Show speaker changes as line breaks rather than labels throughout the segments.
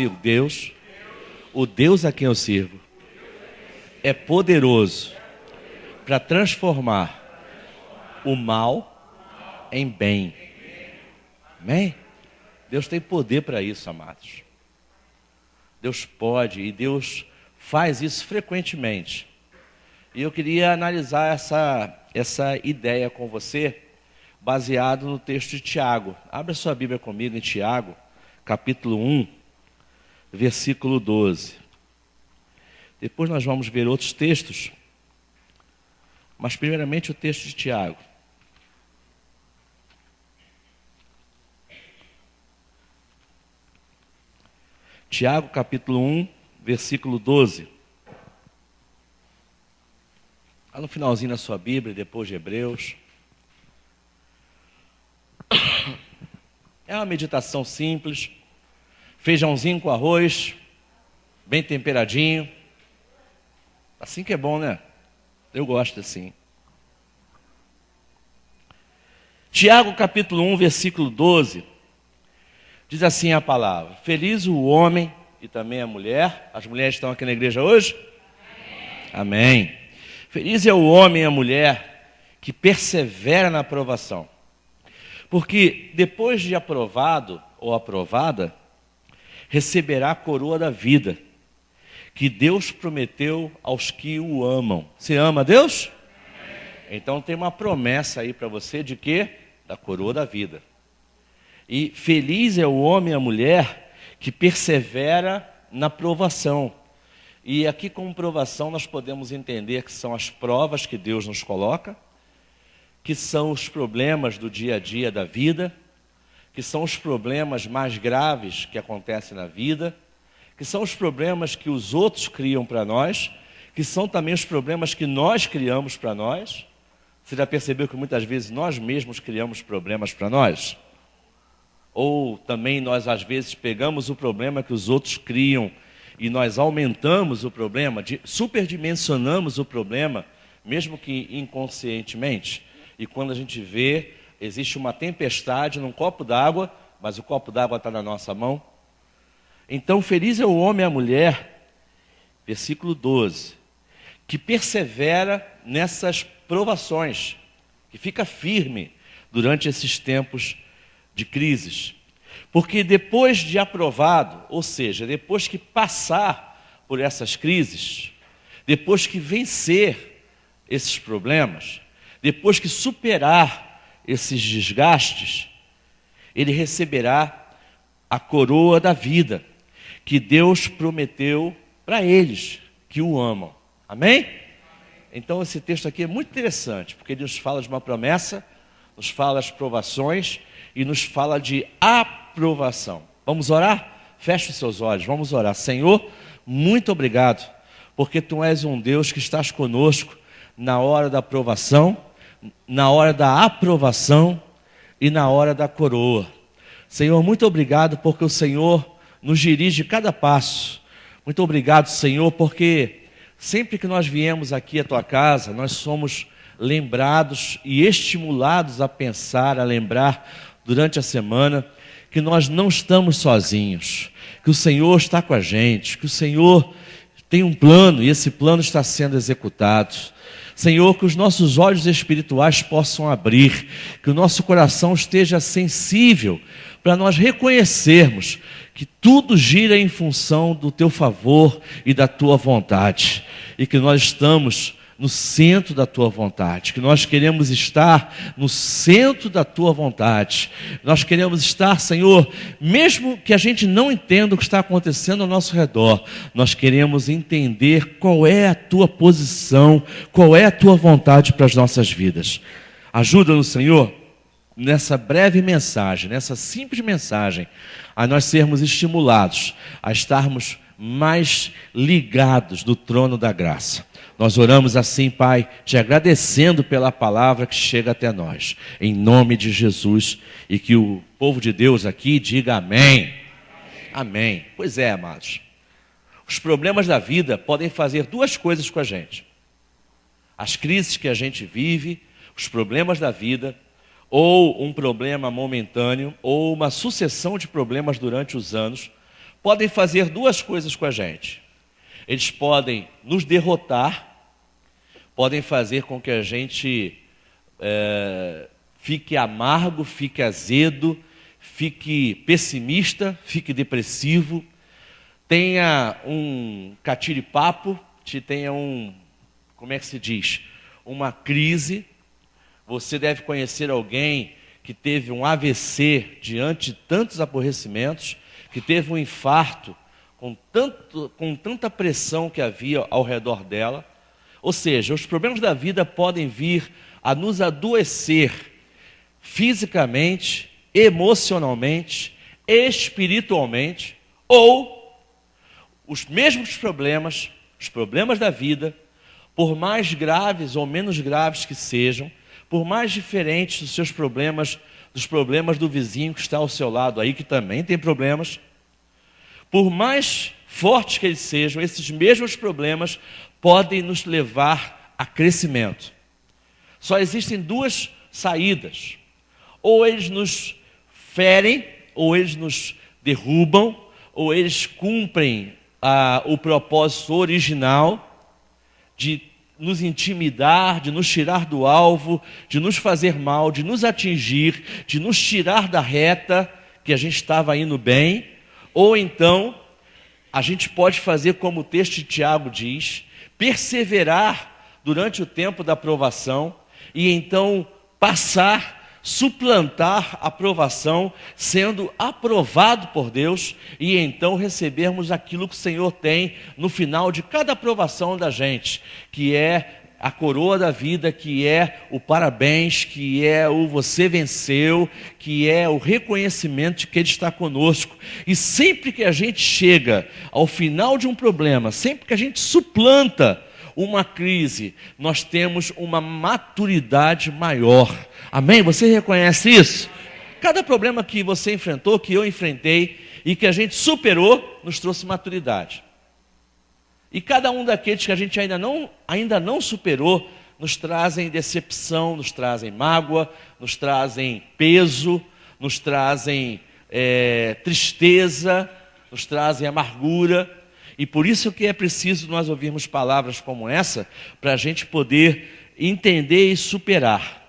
comigo, Deus, o Deus a quem eu sirvo, é poderoso para transformar o mal em bem. Amém? Deus tem poder para isso, amados. Deus pode e Deus faz isso frequentemente. E eu queria analisar essa ideia com você, baseado no texto de Tiago. Abra sua Bíblia comigo em Tiago, capítulo 1, versículo 12. Depois nós vamos ver outros textos, mas primeiramente o texto de Tiago. Tiago, capítulo 1, versículo 12. Lá no finalzinho da sua Bíblia, depois de Hebreus. É uma meditação simples. Feijãozinho com arroz, bem temperadinho. Assim que é bom, né? Eu gosto assim. Tiago, capítulo 1, versículo 12. Diz assim a palavra: feliz o homem e também a mulher. As mulheres estão aqui na igreja hoje? Amém. Amém. Feliz é o homem e a mulher que persevera na aprovação. Porque depois de aprovado ou aprovada, receberá a coroa da vida, que Deus prometeu aos que o amam. Você ama a Deus? Então tem uma promessa aí para você de quê? Da coroa da vida. E feliz é o homem e a mulher que persevera na provação. E aqui como provação nós podemos entender que são as provas que Deus nos coloca, que são os problemas do dia a dia da vida, que são os problemas mais graves que acontecem na vida, que são os problemas que os outros criam para nós, que são também os problemas que nós criamos para nós. Você já percebeu que muitas vezes nós mesmos criamos problemas para nós? Ou também nós às vezes pegamos o problema que os outros criam e nós aumentamos o problema, superdimensionamos o problema, mesmo que inconscientemente. E quando a gente vê, existe uma tempestade num copo d'água, mas o copo d'água está na nossa mão. Então, feliz é o homem e a mulher, versículo 12, que persevera nessas provações, que fica firme durante esses tempos de crises. Porque depois de aprovado, ou seja, depois que passar por essas crises, depois que vencer esses problemas, depois que superar esses desgastes, ele receberá a coroa da vida, que Deus prometeu para eles que o amam. Amém? Então esse texto aqui é muito interessante, porque ele nos fala de uma promessa, nos fala das provações e nos fala de aprovação. Vamos orar? Feche os seus olhos, vamos orar. Senhor, muito obrigado, porque Tu és um Deus que estás conosco na hora da aprovação, na hora da aprovação e na hora da coroa. Senhor, muito obrigado porque o Senhor nos dirige cada passo. Muito obrigado, Senhor, porque sempre que nós viemos aqui à Tua casa, nós somos lembrados e estimulados a pensar, a lembrar durante a semana que nós não estamos sozinhos, que o Senhor está com a gente, que o Senhor tem um plano e esse plano está sendo executado. Senhor, que os nossos olhos espirituais possam abrir, que o nosso coração esteja sensível para nós reconhecermos que tudo gira em função do Teu favor e da Tua vontade, e que nós estamos no centro da Tua vontade, que nós queremos estar no centro da Tua vontade. Nós queremos estar, Senhor, mesmo que a gente não entenda o que está acontecendo ao nosso redor, nós queremos entender qual é a Tua posição, qual é a Tua vontade para as nossas vidas. Ajuda-nos, Senhor, nessa breve mensagem, nessa simples mensagem, a nós sermos estimulados, a estarmos mais ligados do trono da graça. Nós oramos assim, Pai, te agradecendo pela palavra que chega até nós, em nome de Jesus, e que o povo de Deus aqui diga amém. Amém. Pois é, amados, os problemas da vida podem fazer duas coisas com a gente. As crises que a gente vive, os problemas da vida, ou um problema momentâneo, ou uma sucessão de problemas durante os anos, podem fazer duas coisas com a gente. Eles podem nos derrotar, podem fazer com que a gente fique amargo, fique azedo, fique pessimista, fique depressivo, tenha um catiripapo, tenha como é que se diz? Uma crise. Você deve conhecer alguém que teve um AVC diante de tantos aborrecimentos, que teve um infarto com tanta pressão que havia ao redor dela. Ou seja, os problemas da vida podem vir a nos adoecer fisicamente, emocionalmente, espiritualmente, ou os mesmos problemas, os problemas da vida, por mais graves ou menos graves que sejam, por mais diferentes dos seus problemas, dos problemas do vizinho que está ao seu lado aí, que também tem problemas, por mais fortes que eles sejam, esses mesmos problemas podem nos levar a crescimento. Só existem duas saídas: ou eles nos ferem, ou eles nos derrubam, ou eles cumprem o propósito original de nos intimidar, de nos tirar do alvo, de nos fazer mal, de nos atingir, de nos tirar da reta que a gente estava indo bem. Ou então, a gente pode fazer como o texto de Tiago diz, perseverar durante o tempo da provação e então suplantar a provação, sendo aprovado por Deus, e então recebermos aquilo que o Senhor tem no final de cada aprovação da gente, que é a coroa da vida, que é o parabéns, que é o você venceu, que é o reconhecimento de que Ele está conosco. E sempre que a gente chega ao final de um problema, sempre que a gente suplanta uma crise, nós temos uma maturidade maior. Amém? Você reconhece isso? Cada problema que você enfrentou, que eu enfrentei e que a gente superou, nos trouxe maturidade. E cada um daqueles que a gente ainda não superou, nos trazem decepção, nos trazem mágoa, nos trazem peso, nos trazem tristeza, nos trazem amargura. E por isso que é preciso nós ouvirmos palavras como essa, para a gente poder entender e superar.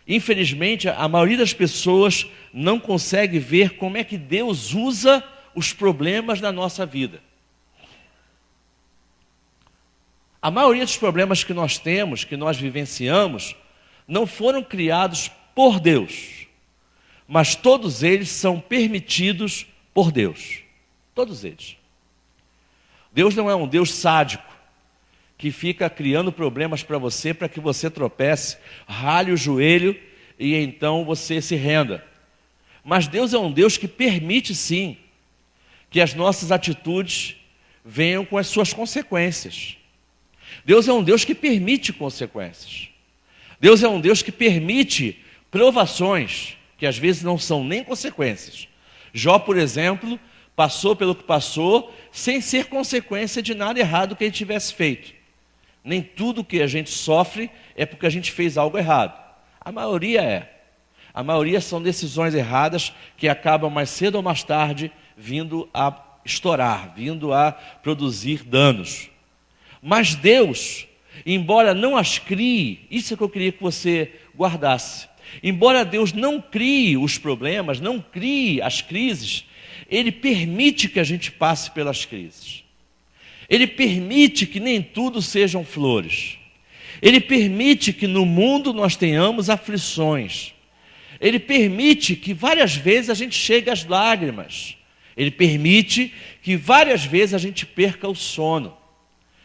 Infelizmente, a maioria das pessoas não consegue ver como é que Deus usa os problemas da nossa vida. A maioria dos problemas que nós temos, que nós vivenciamos, não foram criados por Deus, mas todos eles são permitidos por Deus. Todos eles. Deus não é um Deus sádico, que fica criando problemas para que você tropece, rale o joelho e então você se renda. Mas Deus é um Deus que permite sim, que as nossas atitudes venham com as suas consequências. Deus é um Deus que permite consequências. Deus é um Deus que permite provações, que às vezes não são nem consequências. Jó, por exemplo, passou pelo que passou, sem ser consequência de nada errado que ele tivesse feito. Nem tudo que a gente sofre é porque a gente fez algo errado. A maioria é. A maioria são decisões erradas que acabam mais cedo ou mais tarde vindo a estourar, vindo a produzir danos. Mas Deus, embora não as crie, isso é que eu queria que você guardasse. Embora Deus não crie os problemas, não crie as crises, Ele permite que a gente passe pelas crises. Ele permite que nem tudo sejam flores. Ele permite que no mundo nós tenhamos aflições. Ele permite que várias vezes a gente chegue às lágrimas. Ele permite que várias vezes a gente perca o sono.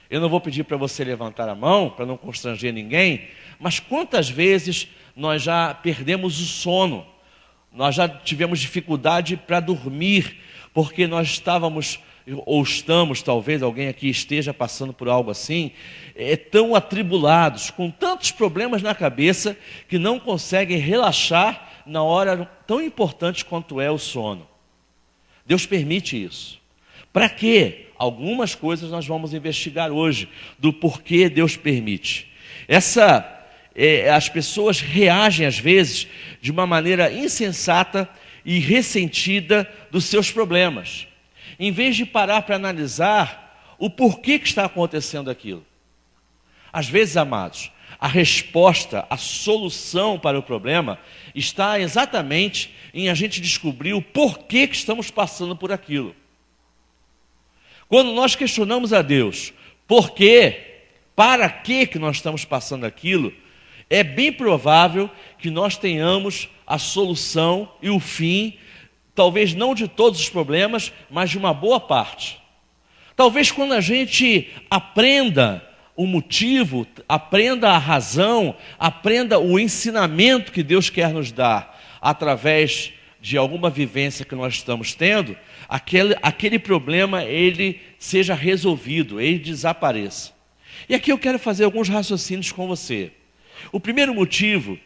Eu não vou pedir para você levantar a mão, para não constranger ninguém, mas quantas vezes nós já perdemos o sono? Nós já tivemos dificuldade para dormir, porque nós estávamos, ou estamos, talvez alguém aqui esteja passando por algo assim, tão atribulados, com tantos problemas na cabeça, que não conseguem relaxar na hora tão importante quanto é o sono. Deus permite isso. Para quê? Algumas coisas nós vamos investigar hoje, do porquê Deus permite. As pessoas reagem às vezes de uma maneira insensata e ressentida dos seus problemas. em vez de parar para analisar o porquê que está acontecendo aquilo. Às vezes, amados, a resposta, a solução para o problema está exatamente em a gente descobrir o porquê que estamos passando por aquilo. Quando nós questionamos a Deus, por quê, para que nós estamos passando aquilo, é bem provável que nós tenhamos a solução e o fim, talvez não de todos os problemas, mas de uma boa parte. Talvez quando a gente aprenda o motivo, aprenda a razão, aprenda o ensinamento que Deus quer nos dar através de alguma vivência que nós estamos tendo, aquele problema ele seja resolvido, ele desapareça. E aqui eu quero fazer alguns raciocínios com você. O primeiro motivo,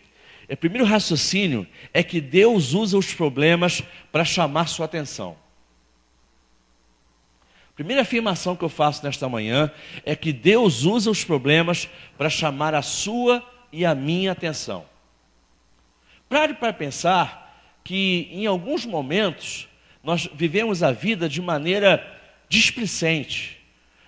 o primeiro raciocínio é que Deus usa os problemas para chamar sua atenção. A primeira afirmação que eu faço nesta manhã é que Deus usa os problemas para chamar a sua e a minha atenção. Pare para pensar que em alguns momentos nós vivemos a vida de maneira displicente.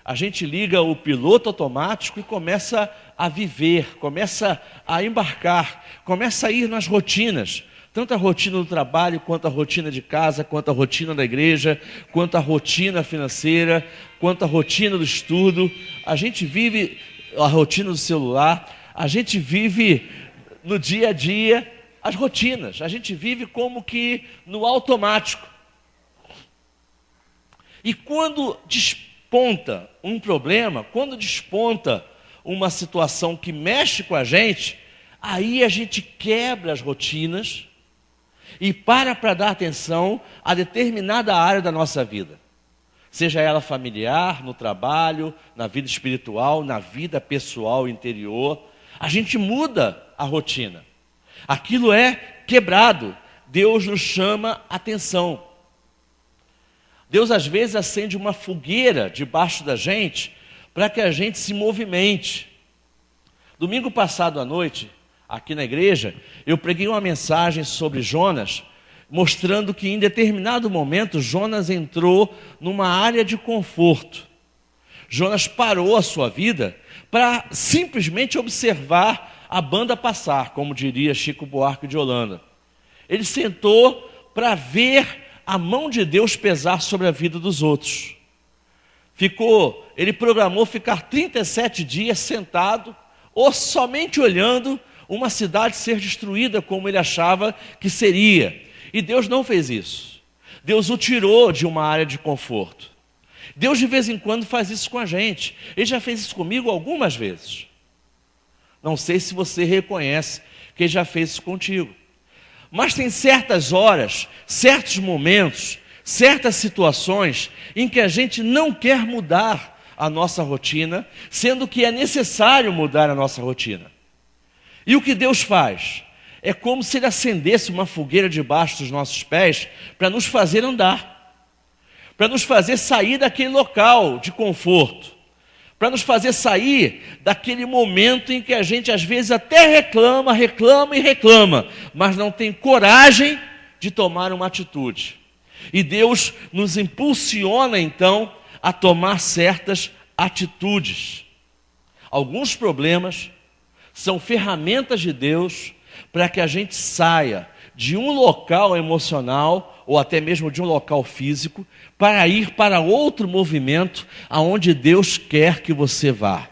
A gente liga o piloto automático e começa a viver, começa a embarcar, começa a ir nas rotinas. Tanto a rotina do trabalho, quanto a rotina de casa, quanto a rotina da igreja, quanto a rotina financeira, quanto a rotina do estudo. A gente vive a rotina do celular, a gente vive no dia a dia as rotinas. A gente vive como que no automático. E quando desponta um problema, quando desponta uma situação que mexe com a gente, aí a gente quebra as rotinas e para dar atenção a determinada área da nossa vida. Seja ela familiar, no trabalho, na vida espiritual, na vida pessoal interior. A gente muda a rotina. Aquilo é quebrado. Deus nos chama atenção. Deus às vezes acende uma fogueira debaixo da gente para que a gente se movimente. Domingo passado à noite, aqui na igreja, eu preguei uma mensagem sobre Jonas, mostrando que em determinado momento Jonas entrou numa área de conforto. Jonas parou a sua vida para simplesmente observar a banda passar, como diria Chico Buarque de Holanda. Ele sentou para ver a mão de Deus pesar sobre a vida dos outros. Ele programou ficar 37 dias sentado, ou somente olhando uma cidade ser destruída como ele achava que seria. E Deus não fez isso. Deus o tirou de uma área de conforto. Deus de vez em quando faz isso com a gente. Ele já fez isso comigo algumas vezes. Não sei se você reconhece que ele já fez isso contigo. Mas tem certas horas, certos momentos, certas situações em que a gente não quer mudar a nossa rotina, sendo que é necessário mudar a nossa rotina. E o que Deus faz? É como se Ele acendesse uma fogueira debaixo dos nossos pés para nos fazer andar, para nos fazer sair daquele local de conforto, para nos fazer sair daquele momento em que a gente às vezes até reclama, mas não tem coragem de tomar uma atitude. E Deus nos impulsiona então a tomar certas atitudes. Alguns problemas são ferramentas de Deus para que a gente saia de um local emocional ou até mesmo de um local físico para ir para outro movimento aonde Deus quer que você vá.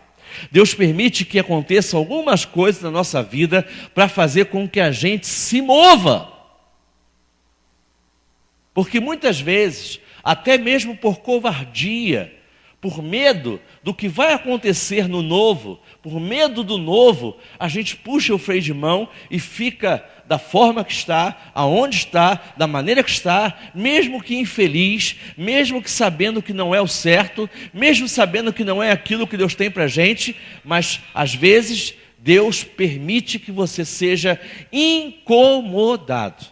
Deus permite que aconteçam algumas coisas na nossa vida para fazer com que a gente se mova. Porque muitas vezes, até mesmo por covardia, por medo do que vai acontecer no novo, por medo do novo, a gente puxa o freio de mão e fica da forma que está, aonde está, da maneira que está, mesmo que infeliz, mesmo que sabendo que não é o certo, mesmo sabendo que não é aquilo que Deus tem para a gente, mas às vezes Deus permite que você seja incomodado.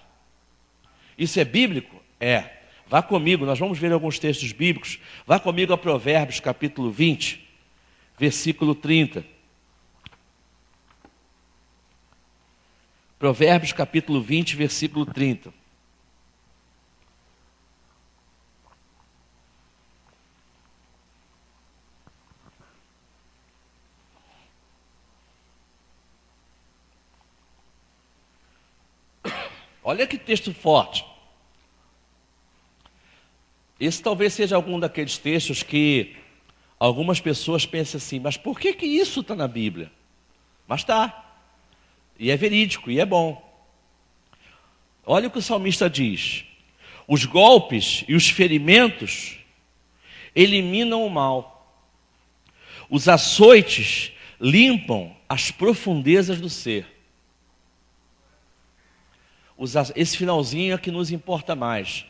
Isso é bíblico? É. Vá comigo, nós vamos ver alguns textos bíblicos. Vá comigo a Provérbios capítulo 20, versículo 30. Provérbios capítulo 20, versículo 30. Olha que texto forte. Esse talvez seja algum daqueles textos que algumas pessoas pensam assim, mas por que isso está na Bíblia? Mas está. E é verídico, e é bom. Olha o que o salmista diz. Os golpes e os ferimentos eliminam o mal. Os açoites limpam as profundezas do ser. Esse finalzinho é que nos importa mais.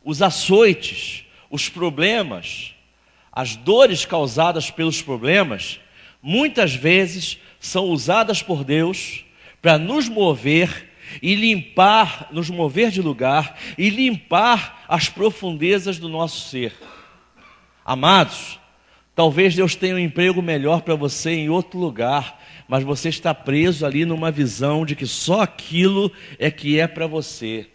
Os açoites, os problemas, as dores causadas pelos problemas, muitas vezes são usadas por Deus para nos mover e limpar, nos mover de lugar e limpar as profundezas do nosso ser. Amados, talvez Deus tenha um emprego melhor para você em outro lugar, mas você está preso ali numa visão de que só aquilo é que é para você.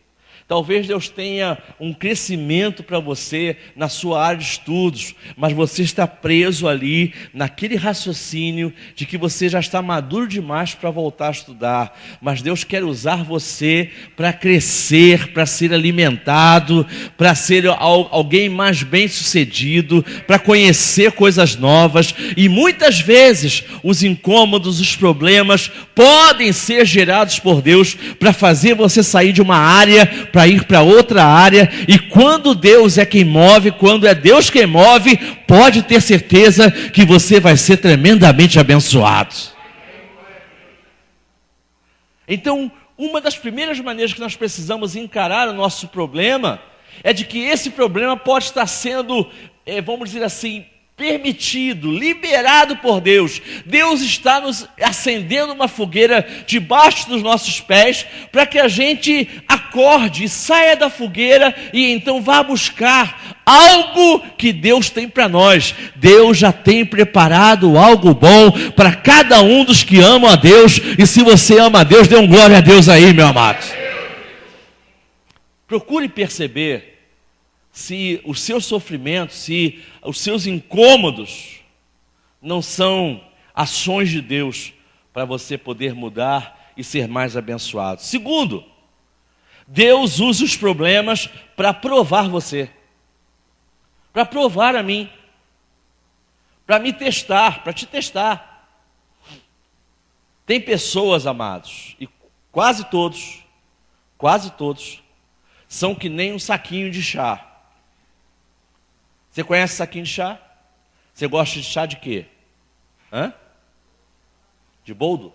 Talvez Deus tenha um crescimento para você na sua área de estudos, mas você está preso ali naquele raciocínio de que você já está maduro demais para voltar a estudar. Mas Deus quer usar você para crescer, para ser alimentado, para ser alguém mais bem-sucedido, para conhecer coisas novas. E muitas vezes os incômodos, os problemas podem ser gerados por Deus para fazer você sair de uma área para ir para outra área, e quando Deus é quem move, quando é Deus quem move, pode ter certeza que você vai ser tremendamente abençoado. Então, uma das primeiras maneiras que nós precisamos encarar o nosso problema, é de que esse problema pode estar sendo, vamos dizer assim, permitido, liberado por Deus. Deus está nos acendendo uma fogueira debaixo dos nossos pés, para que a gente acorde e saia da fogueira e então vá buscar algo que Deus tem para nós. Deus já tem preparado algo bom para cada um dos que amam a Deus, e se você ama a Deus, dê um glória a Deus aí, meu amado. Procure perceber se o seu sofrimento, se os seus incômodos não são ações de Deus para você poder mudar e ser mais abençoado. Segundo, Deus usa os problemas para provar você, para provar a mim, para me testar, para te testar. Tem pessoas, amados, e quase todos, são que nem um saquinho de chá. Você conhece saquinho de chá? Você gosta de chá de quê? De boldo?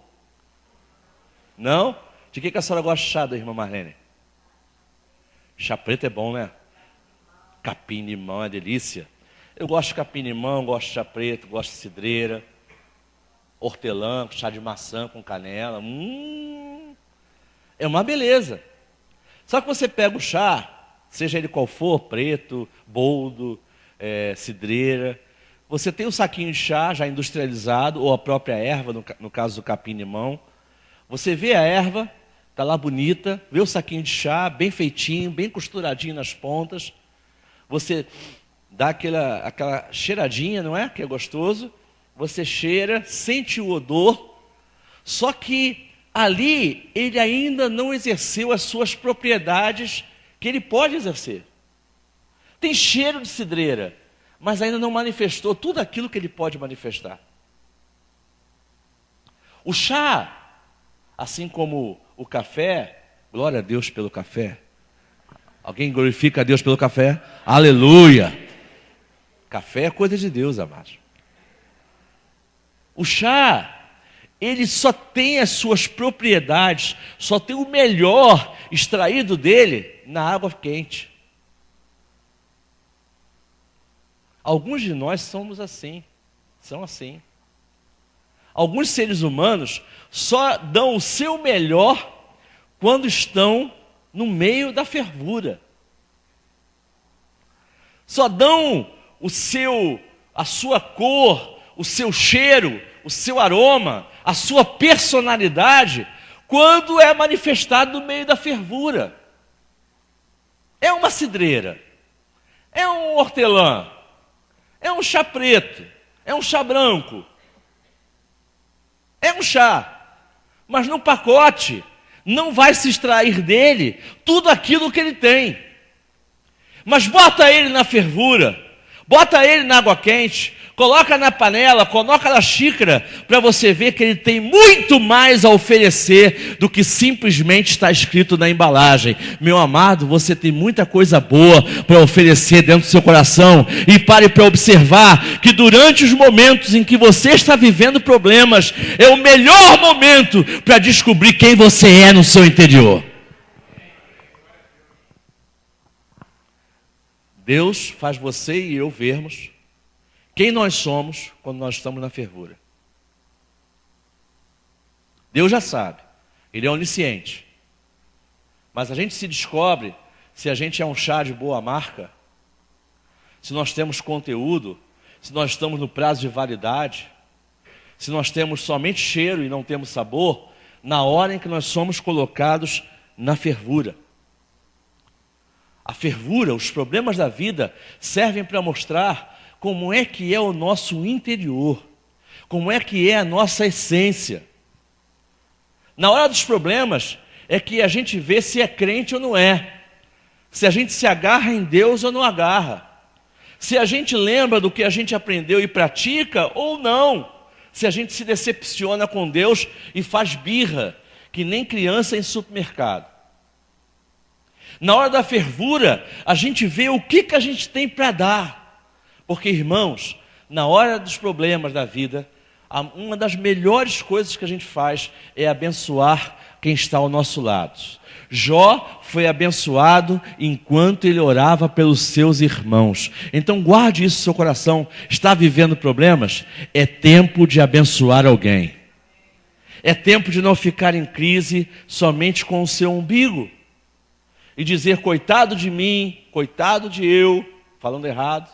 Não? De que a senhora gosta de chá da irmã Marlene? Chá preto é bom, né? Capim-limão é delícia. Eu gosto de capim-limão, gosto de chá preto, gosto de cidreira, hortelã, chá de maçã com canela. É uma beleza. Só que você pega o chá, seja ele qual for, preto, boldo, cidreira, você tem um saquinho de chá já industrializado, ou a própria erva, no caso do capim-limão. Você vê a erva, está lá bonita, vê o saquinho de chá, bem feitinho, bem costuradinho nas pontas. Você dá aquela cheiradinha, não é? Que é gostoso. Você cheira, sente o odor, só que ali ele ainda não exerceu as suas propriedades que ele pode exercer. Tem cheiro de cidreira, mas ainda não manifestou tudo aquilo que ele pode manifestar. O chá, assim como o café, glória a Deus pelo café. Alguém glorifica a Deus pelo café? Aleluia! Café é coisa de Deus, amados. O chá, ele só tem as suas propriedades, só tem o melhor extraído dele na água quente. Alguns de nós somos assim, são assim. Alguns seres humanos só dão o seu melhor quando estão no meio da fervura. Só dão a sua cor, o seu cheiro, o seu aroma, a sua personalidade, quando é manifestado no meio da fervura. É uma cidreira, é um hortelã, é um chá preto, é um chá branco, é um chá, mas no pacote não vai se extrair dele tudo aquilo que ele tem. Mas bota ele na fervura, bota ele na água quente, coloca na panela, coloca na xícara, para você ver que ele tem muito mais a oferecer do que simplesmente está escrito na embalagem. Meu amado, você tem muita coisa boa para oferecer dentro do seu coração. E pare para observar que durante os momentos em que você está vivendo problemas, é o melhor momento para descobrir quem você é no seu interior. Deus faz você e eu vermos quem nós somos quando nós estamos na fervura. Deus já sabe, Ele é onisciente. Mas a gente se descobre se a gente é um chá de boa marca, se nós temos conteúdo, se nós estamos no prazo de validade, se nós temos somente cheiro e não temos sabor, na hora em que nós somos colocados na fervura. A fervura, os problemas da vida servem para mostrar como é que é o nosso interior, como é que é a nossa essência. Na hora dos problemas é que a gente vê se é crente ou não é, se a gente se agarra em Deus ou não agarra, se a gente lembra do que a gente aprendeu e pratica ou não, se a gente se decepciona com Deus e faz birra, que nem criança em supermercado. Na hora da fervura, a gente vê o que a gente tem para dar. Porque, irmãos, na hora dos problemas da vida, uma das melhores coisas que a gente faz é abençoar quem está ao nosso lado. Jó foi abençoado enquanto ele orava pelos seus irmãos. Então guarde isso no seu coração. Está vivendo problemas? É tempo de abençoar alguém. É tempo de não ficar em crise somente com o seu umbigo. E dizer, coitado de mim, coitado de eu, falando errado.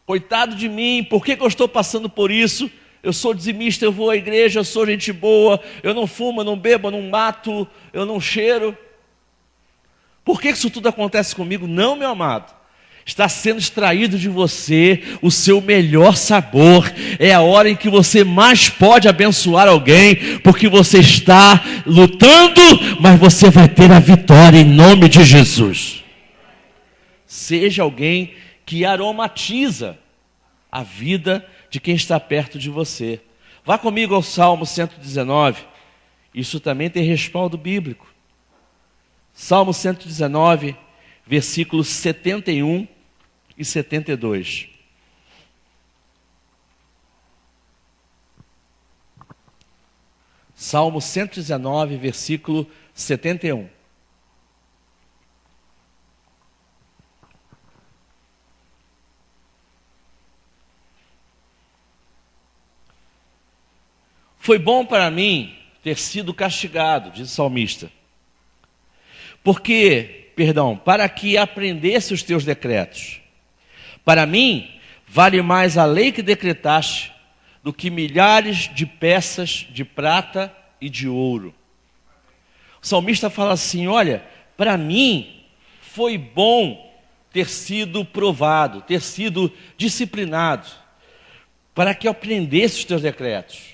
Coitado de mim, por que eu estou passando por isso? Eu sou dizimista, eu vou à igreja, eu sou gente boa, eu não fumo, eu não bebo, eu não mato, eu não cheiro. Por que isso tudo acontece comigo? Não, meu amado. Está sendo extraído de você o seu melhor sabor. É a hora em que você mais pode abençoar alguém, porque você está lutando, mas você vai ter a vitória em nome de Jesus. Seja alguém que aromatiza a vida de quem está perto de você. Vá comigo ao Salmo 119. Isso também tem respaldo bíblico. Salmo 119, versículos 71 e 72. Salmo 119, versículo 71. Foi bom para mim ter sido castigado, diz o salmista, para que aprendesse os teus decretos. Para mim, vale mais a lei que decretaste do que milhares de peças de prata e de ouro. O salmista fala assim, olha, para mim foi bom ter sido provado, ter sido disciplinado, para que eu aprendesse os teus decretos.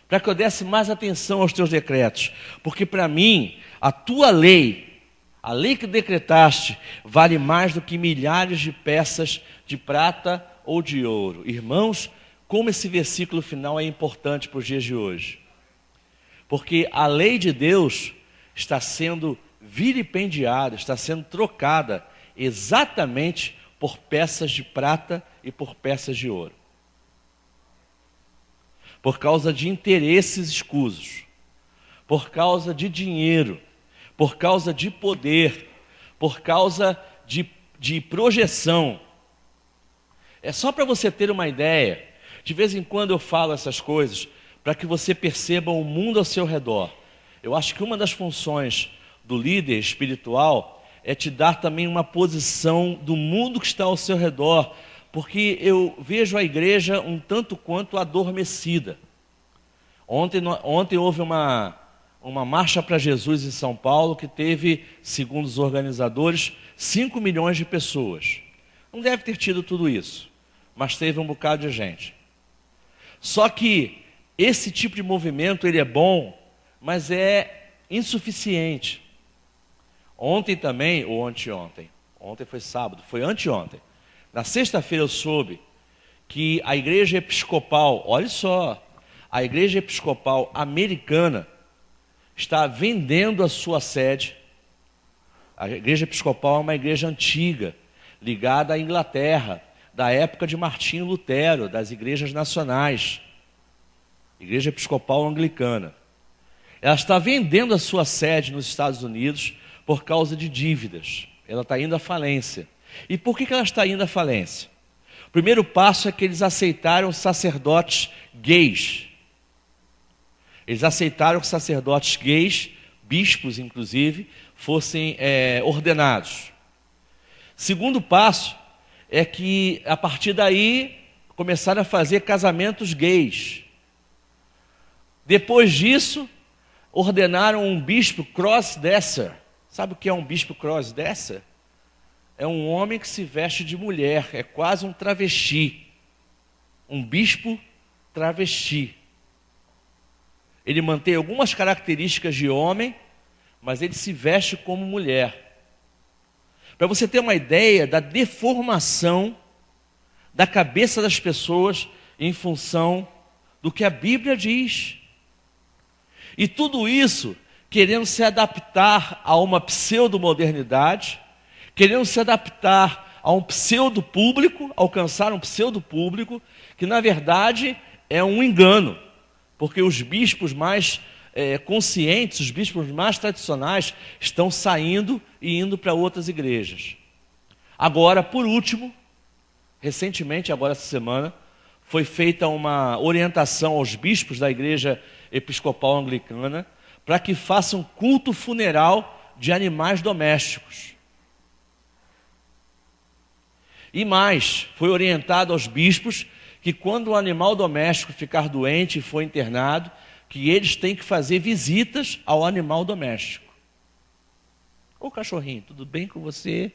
Para que eu desse mais atenção aos teus decretos, porque para mim, a tua lei, a lei que decretaste, vale mais do que milhares de peças de prata ou de ouro. Irmãos, como esse versículo final é importante para os dias de hoje. Porque a lei de Deus está sendo vilipendiada, está sendo trocada exatamente por peças de prata e por peças de ouro. Por causa de interesses escusos, por causa de dinheiro, por causa de poder, por causa de projeção. É só para você ter uma ideia. De vez em quando eu falo essas coisas para que você perceba o mundo ao seu redor. Eu acho que uma das funções do líder espiritual é te dar também uma posição do mundo que está ao seu redor, porque eu vejo a igreja um tanto quanto adormecida. Ontem houve uma marcha para Jesus em São Paulo que teve, segundo os organizadores, 5 milhões de pessoas. Não deve ter tido tudo isso, mas teve um bocado de gente. Só que esse tipo de movimento ele é bom, mas é insuficiente. Ontem também, ou anteontem, ontem foi sábado, foi anteontem. Na sexta-feira eu soube que a igreja episcopal, olha só, a igreja episcopal americana está vendendo a sua sede. A igreja episcopal é uma igreja antiga, ligada à Inglaterra, da época de Martinho Lutero, das igrejas nacionais. Igreja episcopal anglicana. Ela está vendendo a sua sede nos Estados Unidos por causa de dívidas. Ela está indo à falência. E por que ela está indo à falência? O primeiro passo é que eles aceitaram sacerdotes gays. Eles aceitaram que sacerdotes gays, bispos inclusive, fossem ordenados. Segundo passo é que, a partir daí, começaram a fazer casamentos gays. Depois disso, ordenaram um bispo crossdresser. Sabe o que é um bispo crossdresser? É um homem que se veste de mulher, é quase um travesti. Um bispo travesti. Ele mantém algumas características de homem, mas ele se veste como mulher. Para você ter uma ideia da deformação da cabeça das pessoas em função do que a Bíblia diz. E tudo isso querendo se adaptar a uma pseudo-modernidade, querendo se adaptar a um pseudo-público, alcançar um pseudo-público, que na verdade é um engano, porque os bispos mais conscientes, os bispos mais tradicionais, estão saindo e indo para outras igrejas. Agora, por último, recentemente, agora essa semana, foi feita uma orientação aos bispos da igreja episcopal anglicana para que façam culto funeral de animais domésticos. E mais, foi orientado aos bispos que quando o animal doméstico ficar doente e for internado, que eles têm que fazer visitas ao animal doméstico. Ô cachorrinho, tudo bem com você?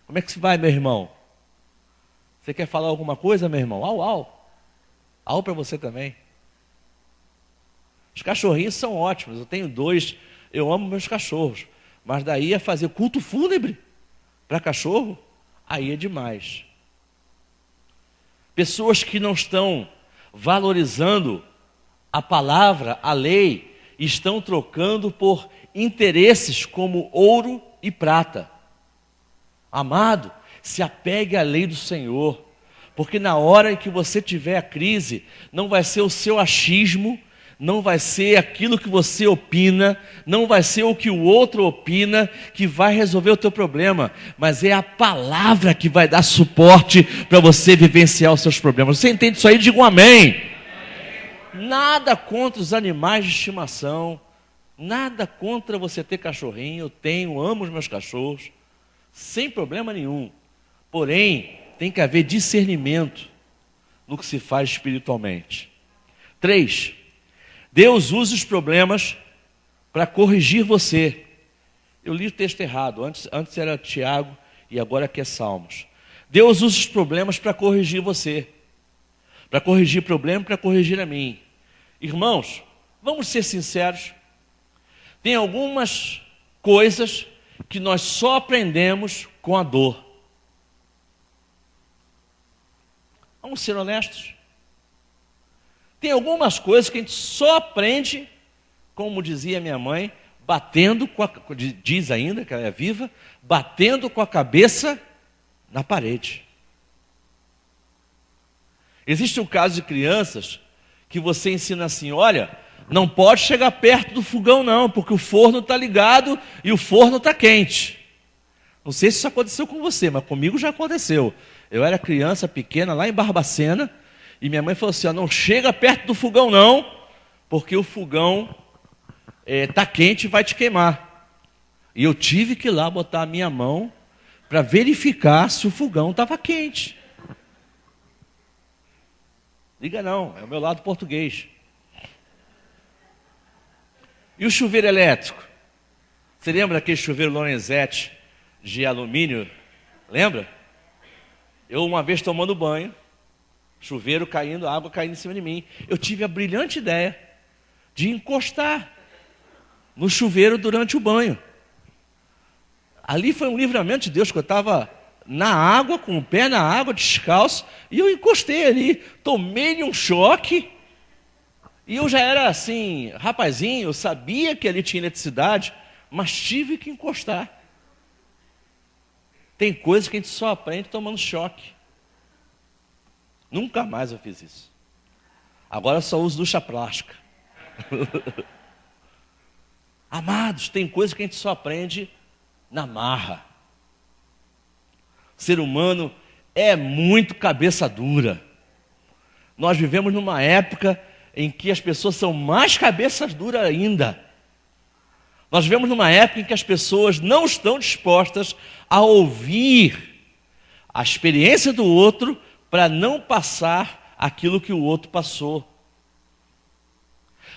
Como é que se vai, meu irmão? Você quer falar alguma coisa, meu irmão? Au, au. Au para você também. Os cachorrinhos são ótimos, eu tenho 2, eu amo meus cachorros. Mas daí a fazer culto fúnebre para cachorro, aí é demais. Pessoas que não estão valorizando a palavra, a lei, estão trocando por interesses como ouro e prata. Amado, se apegue à lei do Senhor, porque na hora em que você tiver a crise, não vai ser o seu achismo, não vai ser aquilo que você opina, não vai ser o que o outro opina que vai resolver o teu problema, mas é a palavra que vai dar suporte para você vivenciar os seus problemas. Você entende isso aí? Diga um amém. Nada contra os animais de estimação, nada contra você ter cachorrinho, eu tenho, amo os meus cachorros, sem problema nenhum. Porém, tem que haver discernimento no que se faz espiritualmente. 3. Deus usa os problemas para corrigir você. Eu li o texto errado, antes era Tiago e agora aqui é Salmos. Deus usa os problemas para corrigir você. Para corrigir problema, para corrigir a mim. Irmãos, vamos ser sinceros. Tem algumas coisas que nós só aprendemos com a dor. Vamos ser honestos. Tem algumas coisas que a gente só aprende, como dizia minha mãe, batendo com a, diz ainda que ela é viva, batendo com a cabeça na parede. Existe um caso de crianças que você ensina assim, olha, não pode chegar perto do fogão não, porque o forno está ligado e o forno está quente. Não sei se isso aconteceu com você, mas comigo já aconteceu. Eu era criança pequena lá em Barbacena, e minha mãe falou assim, ó, não chega perto do fogão não, porque o fogão está quente e vai te queimar. E eu tive que ir lá botar a minha mão para verificar se o fogão estava quente. Liga não, é o meu lado português. E o chuveiro elétrico? Você lembra daquele chuveiro Lorenzetti de alumínio? Lembra? Eu uma vez tomando banho, chuveiro caindo, água caindo em cima de mim. Eu tive a brilhante ideia de encostar no chuveiro durante o banho. Ali foi um livramento de Deus, que eu estava na água, com o pé na água, descalço, e eu encostei ali, tomei-lhe um choque, e eu já era assim, rapazinho, eu sabia que ali tinha eletricidade, mas tive que encostar. Tem coisas que a gente só aprende tomando choque. Nunca mais eu fiz isso. Agora eu só uso ducha plástica. Amados, tem coisas que a gente só aprende na marra. O ser humano é muito cabeça dura. Nós vivemos numa época em que as pessoas são mais cabeças duras ainda. Nós vivemos numa época em que as pessoas não estão dispostas a ouvir a experiência do outro para não passar aquilo que o outro passou.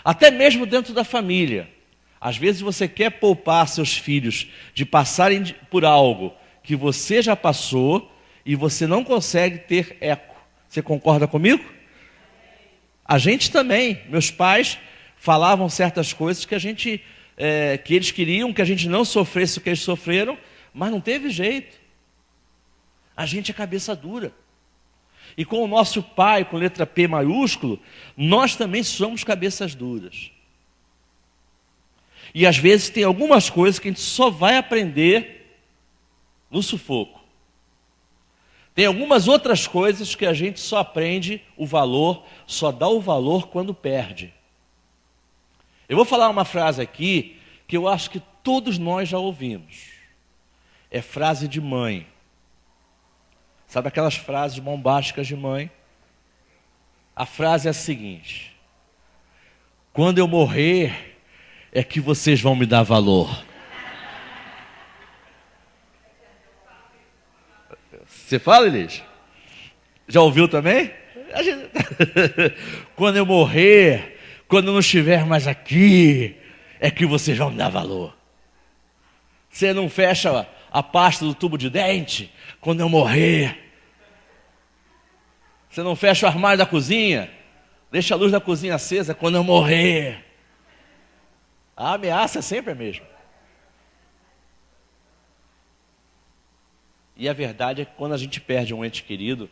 Até mesmo dentro da família. Às vezes você quer poupar seus filhos de passarem por algo que você já passou e você não consegue ter eco. Você concorda comigo? A gente também. Meus pais falavam certas coisas que que eles queriam que a gente não sofresse o que eles sofreram, mas não teve jeito. A gente é cabeça dura. E com o nosso pai, com letra P maiúsculo, nós também somos cabeças duras. E às vezes tem algumas coisas que a gente só vai aprender no sufoco. Tem algumas outras coisas que a gente só aprende o valor, só dá o valor quando perde. Eu vou falar uma frase aqui que eu acho que todos nós já ouvimos. É frase de mãe. Sabe aquelas frases bombásticas de mãe? A frase é a seguinte: quando eu morrer, é que vocês vão me dar valor. Você fala, Elis? Já ouviu também? Quando eu morrer, quando eu não estiver mais aqui, é que vocês vão me dar valor. Você não fecha a pasta do tubo de dente quando eu morrer. Você não fecha o armário da cozinha, deixa a luz da cozinha acesa quando eu morrer. A ameaça é sempre a mesma. E a verdade é que quando a gente perde um ente querido,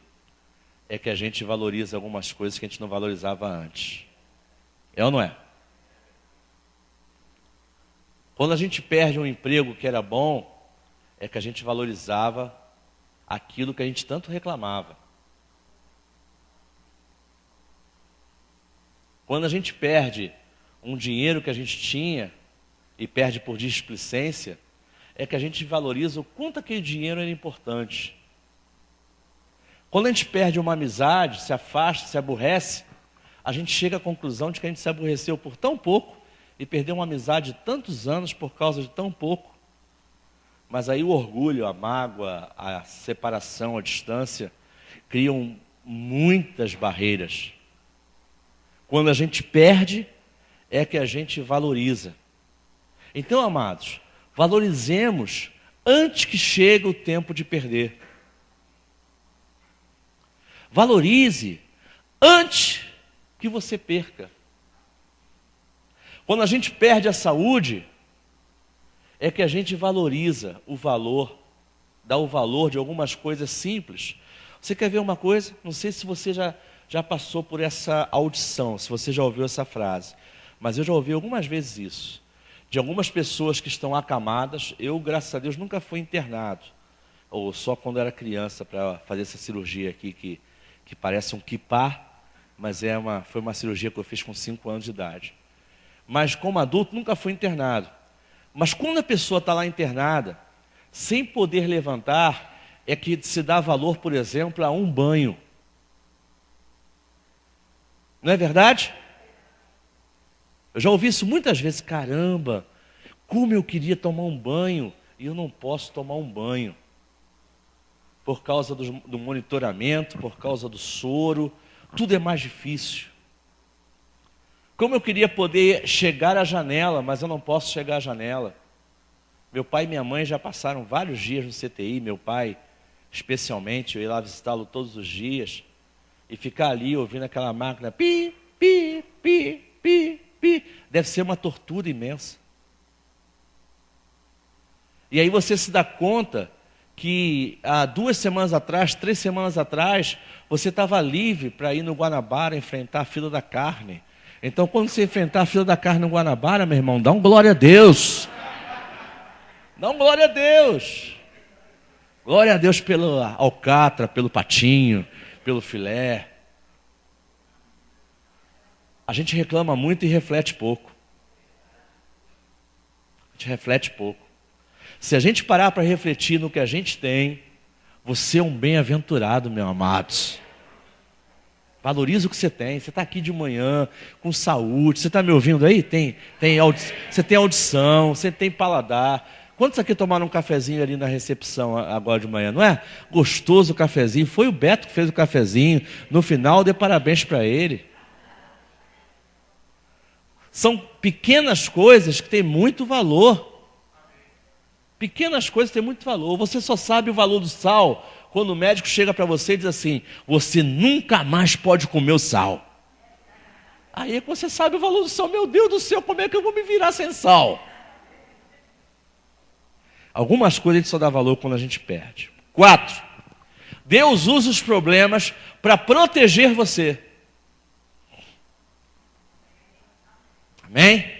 é que a gente valoriza algumas coisas que a gente não valorizava antes. É ou não é? Quando a gente perde um emprego que era bom, é que a gente valorizava aquilo que a gente tanto reclamava. Quando a gente perde um dinheiro que a gente tinha e perde por displicência, é que a gente valoriza o quanto aquele dinheiro era importante. Quando a gente perde uma amizade, se afasta, se aborrece, a gente chega à conclusão de que a gente se aborreceu por tão pouco e perdeu uma amizade de tantos anos por causa de tão pouco. Mas aí o orgulho, a mágoa, a separação, a distância criam muitas barreiras. Quando a gente perde, é que a gente valoriza. Então, amados, valorizemos antes que chegue o tempo de perder. Valorize antes que você perca. Quando a gente perde a saúde, é que a gente valoriza o valor, dá o valor de algumas coisas simples. Você quer ver uma coisa? Não sei se você já passou por essa audição, se você já ouviu essa frase, mas eu já ouvi algumas vezes isso, de algumas pessoas que estão acamadas. Eu, graças a Deus, nunca fui internado, ou só quando era criança, para fazer essa cirurgia aqui, que parece um quipá, mas foi uma cirurgia que eu fiz com 5 anos de idade. Mas como adulto, nunca fui internado. Mas quando a pessoa está lá internada, sem poder levantar, é que se dá valor, por exemplo, a um banho. Não é verdade? Eu já ouvi isso muitas vezes. Caramba, como eu queria tomar um banho e eu não posso tomar um banho. Por causa do monitoramento, por causa do soro, tudo é mais difícil. Como eu queria poder chegar à janela, mas eu não posso chegar à janela. Meu pai e minha mãe já passaram vários dias no CTI, meu pai especialmente, eu ia lá visitá-lo todos os dias, e ficar ali ouvindo aquela máquina, pi, pi, pi, pi, pi, deve ser uma tortura imensa. E aí você se dá conta que há 2 semanas atrás, 3 semanas atrás, você estava livre para ir no Guanabara enfrentar a fila da carne. Então, quando você enfrentar a fila da carne no Guanabara, meu irmão, dá um glória a Deus. Dá um glória a Deus. Glória a Deus pelo alcatra, pelo patinho, pelo filé. A gente reclama muito e reflete pouco. A gente reflete pouco. Se a gente parar para refletir no que a gente tem, você é um bem-aventurado, meu amados. Valoriza o que você tem. Você está aqui de manhã, com saúde. Você está me ouvindo aí? Você tem audição, você tem paladar. Quantos aqui tomaram um cafezinho ali na recepção agora de manhã, não é? Gostoso o cafezinho. Foi o Beto que fez o cafezinho. No final, dê parabéns para ele. São pequenas coisas que têm muito valor. Pequenas coisas têm muito valor. Você só sabe o valor do sal quando o médico chega para você e diz assim: você nunca mais pode comer o sal. Aí é que você sabe o valor do sal. Meu Deus do céu, como é que eu vou me virar sem sal? Algumas coisas a gente só dá valor quando a gente perde. 4. Deus usa os problemas para proteger você. Amém?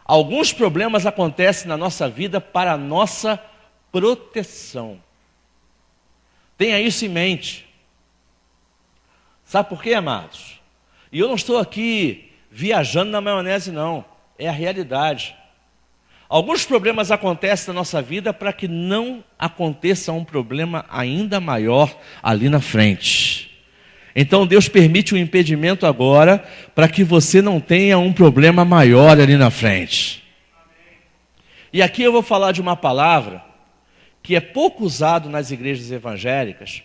Alguns problemas acontecem na nossa vida para a nossa proteção. Tenha isso em mente. Sabe por quê, amados? E eu não estou aqui viajando na maionese, não. É a realidade. Alguns problemas acontecem na nossa vida para que não aconteça um problema ainda maior ali na frente. Então Deus permite um impedimento agora para que você não tenha um problema maior ali na frente. E aqui eu vou falar de uma palavra que é pouco usado nas igrejas evangélicas.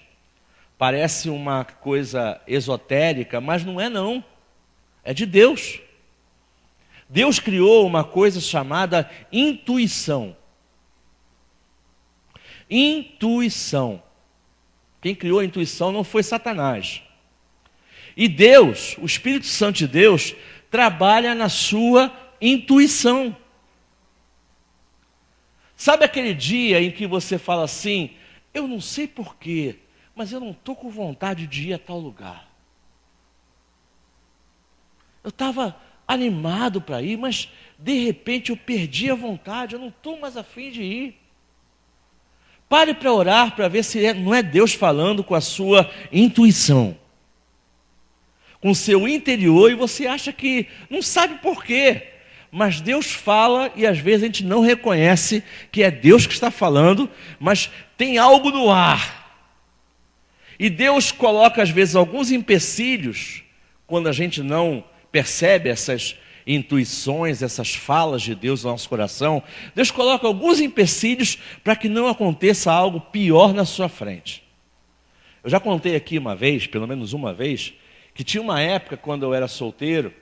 Parece uma coisa esotérica, mas não é não. É de Deus. Deus criou uma coisa chamada intuição. Intuição. Quem criou a intuição não foi Satanás. E Deus, o Espírito Santo de Deus, trabalha na sua intuição. Sabe aquele dia em que você fala assim: eu não sei porquê, mas eu não estou com vontade de ir a tal lugar. Eu estava animado para ir, mas de repente eu perdi a vontade, eu não estou mais afim de ir. Pare para orar para ver se não é Deus falando com a sua intuição, com o seu interior, e você acha que não sabe por quê. Mas Deus fala e às vezes a gente não reconhece que é Deus que está falando, mas tem algo no ar. E Deus coloca às vezes alguns empecilhos, quando a gente não percebe essas intuições, essas falas de Deus no nosso coração. Deus coloca alguns empecilhos para que não aconteça algo pior na sua frente. Eu já contei aqui uma vez, pelo menos uma vez, que tinha uma época quando eu era solteiro,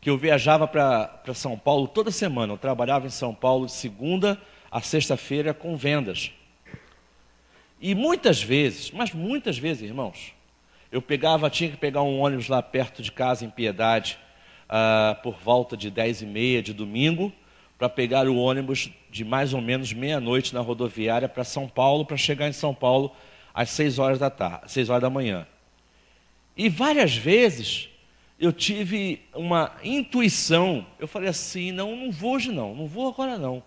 que eu viajava para São Paulo toda semana. Eu trabalhava em São Paulo de segunda a sexta-feira com vendas. E muitas vezes, mas muitas vezes, irmãos, tinha que pegar um ônibus lá perto de casa, em Piedade, por volta de 10h30 de domingo, para pegar o ônibus de mais ou menos meia-noite na rodoviária para São Paulo, para chegar em São Paulo às 6h da manhã. E várias vezes eu tive uma intuição. Eu falei assim: não vou hoje não vou agora não.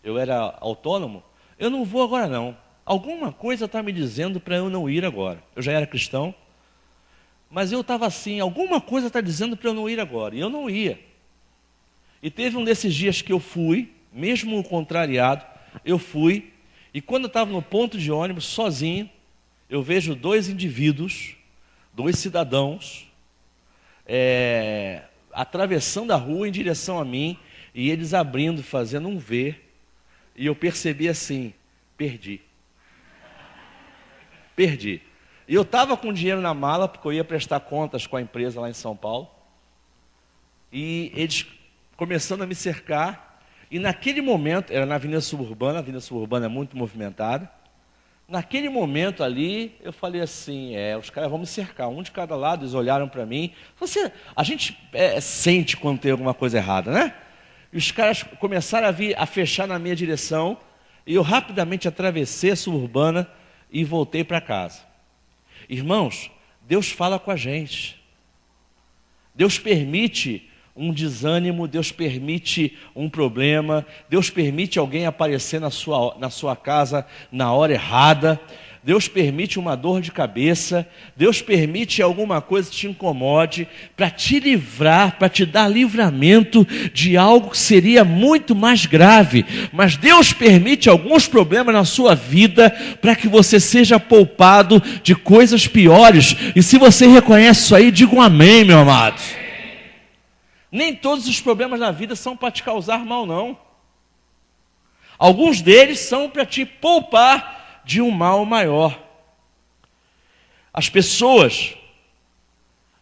Eu era autônomo, eu não vou agora não. Alguma coisa está me dizendo para eu não ir agora. Eu já era cristão, mas eu estava assim: alguma coisa está dizendo para eu não ir agora. E eu não ia. E teve um desses dias que eu fui, mesmo contrariado, eu fui. E quando eu estava no ponto de ônibus, sozinho, eu vejo 2 indivíduos, 2 cidadãos, atravessando a rua em direção a mim, e eles abrindo, fazendo um V, e eu percebi assim: perdi. E eu estava com dinheiro na mala, porque eu ia prestar contas com a empresa lá em São Paulo, e eles começando a me cercar, e naquele momento, era na Avenida Suburbana, a Avenida Suburbana é muito movimentada. Naquele momento ali, eu falei assim: os caras vão me cercar, um de cada lado. Eles olharam para mim. A gente sente quando tem alguma coisa errada, né? E os caras começaram a fechar na minha direção. E eu rapidamente atravessei a suburbana e voltei para casa. Irmãos, Deus fala com a gente. Deus permite um desânimo, Deus permite um problema, Deus permite alguém aparecer na sua casa na hora errada, Deus permite uma dor de cabeça, Deus permite alguma coisa que te incomode, para te livrar, para te dar livramento de algo que seria muito mais grave. Mas Deus permite alguns problemas na sua vida, para que você seja poupado de coisas piores. E se você reconhece isso aí, diga um amém, meu amado. Nem todos os problemas na vida são para te causar mal, não. Alguns deles são para te poupar de um mal maior. As pessoas,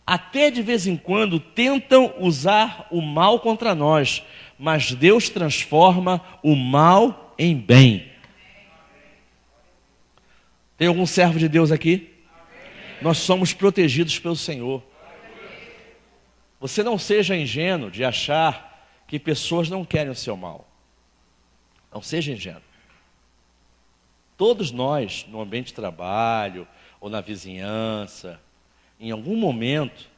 até de vez em quando, tentam usar o mal contra nós, mas Deus transforma o mal em bem. Tem algum servo de Deus aqui? Nós somos protegidos pelo Senhor. Você não seja ingênuo de achar que pessoas não querem o seu mal. Não seja ingênuo. Todos nós, no ambiente de trabalho ou na vizinhança, em algum momento,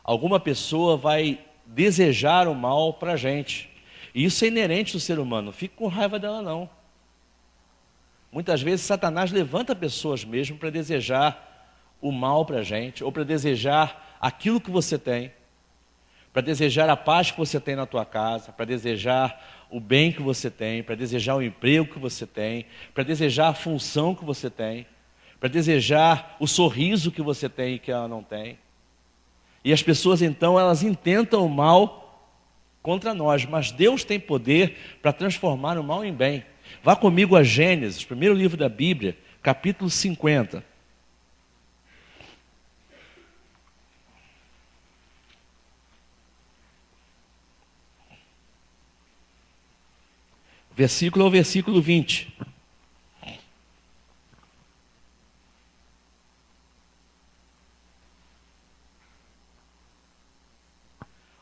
alguma pessoa vai desejar o mal para a gente. E isso é inerente do ser humano. Não fique com raiva dela, não. Muitas vezes Satanás levanta pessoas mesmo para desejar o mal para a gente, ou para desejar aquilo que você tem, para desejar a paz que você tem na tua casa, para desejar o bem que você tem, para desejar o emprego que você tem, para desejar a função que você tem, para desejar o sorriso que você tem e que ela não tem. E as pessoas então, elas intentam o mal contra nós, mas Deus tem poder para transformar o mal em bem. Vá comigo a Gênesis, primeiro livro da Bíblia, capítulo 50. Versículo ao versículo 20.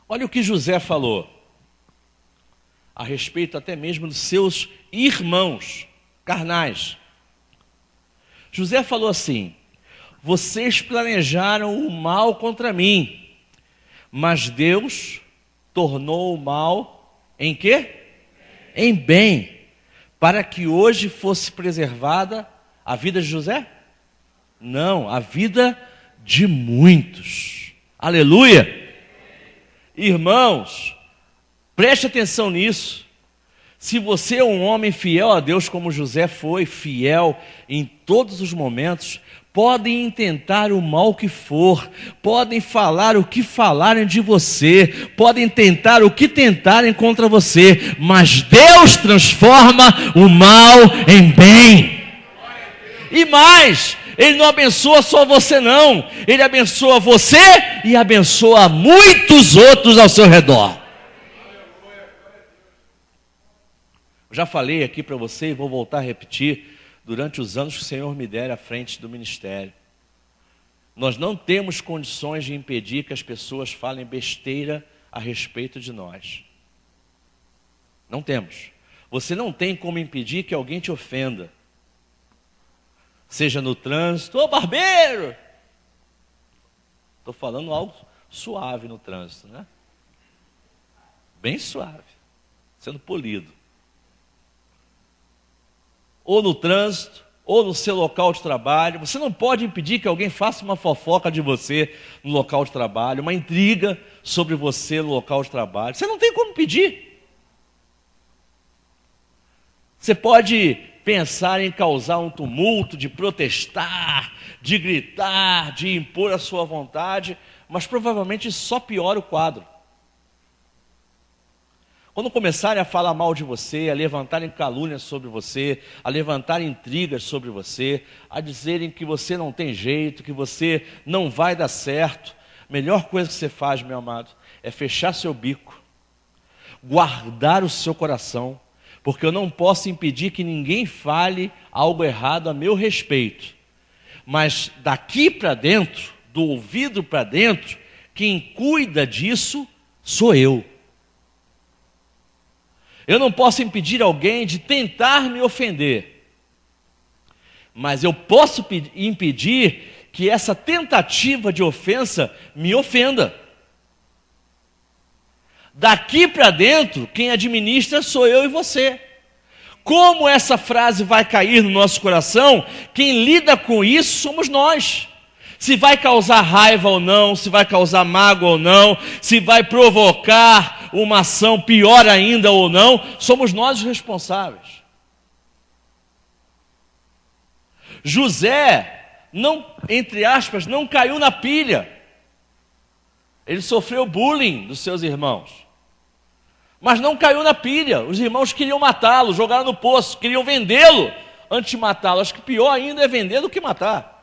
Olha o que José falou a respeito até mesmo dos seus irmãos carnais. José falou assim: vocês planejaram o mal contra mim, mas Deus tornou o mal em quê? Em bem, para que hoje fosse preservada a vida de José? Não, a vida de muitos. Aleluia! Irmãos, preste atenção nisso. Se você é um homem fiel a Deus, como José foi fiel em todos os momentos, podem intentar o mal que for, podem falar o que falarem de você, podem tentar o que tentarem contra você, mas Deus transforma o mal em bem. E mais, Ele não abençoa só você não, Ele abençoa você e abençoa muitos outros ao seu redor. Já falei aqui para você e vou voltar a repetir, durante os anos que o Senhor me der à frente do ministério. Nós não temos condições de impedir que as pessoas falem besteira a respeito de nós. Não temos. Você não tem como impedir que alguém te ofenda. Seja no trânsito, ô barbeiro! Estou falando algo suave no trânsito, né? Bem suave, sendo polido. Ou no trânsito, ou no seu local de trabalho. Você não pode impedir que alguém faça uma fofoca de você no local de trabalho, uma intriga sobre você no local de trabalho. Você não tem como impedir. Você pode pensar em causar um tumulto, de protestar, de gritar, de impor a sua vontade, mas provavelmente isso só piora o quadro. Quando começarem a falar mal de você, a levantarem calúnias sobre você, a levantarem intrigas sobre você, a dizerem que você não tem jeito, que você não vai dar certo, a melhor coisa que você faz, meu amado, é fechar seu bico, guardar o seu coração, porque eu não posso impedir que ninguém fale algo errado a meu respeito, mas daqui para dentro, do ouvido para dentro, quem cuida disso sou eu. Eu não posso impedir alguém de tentar me ofender, mas eu posso impedir que essa tentativa de ofensa me ofenda. Daqui para dentro, quem administra sou eu e você. Como essa frase vai cair no nosso coração, quem lida com isso somos nós. Se vai causar raiva ou não, se vai causar mágoa ou não, se vai provocar uma ação pior ainda ou não, somos nós os responsáveis. José, não, entre aspas, não caiu na pilha. Ele sofreu bullying dos seus irmãos, mas não caiu na pilha. Os irmãos queriam matá-lo, jogaram no poço, queriam vendê-lo antes de matá-lo. Acho que pior ainda é vender do que matar.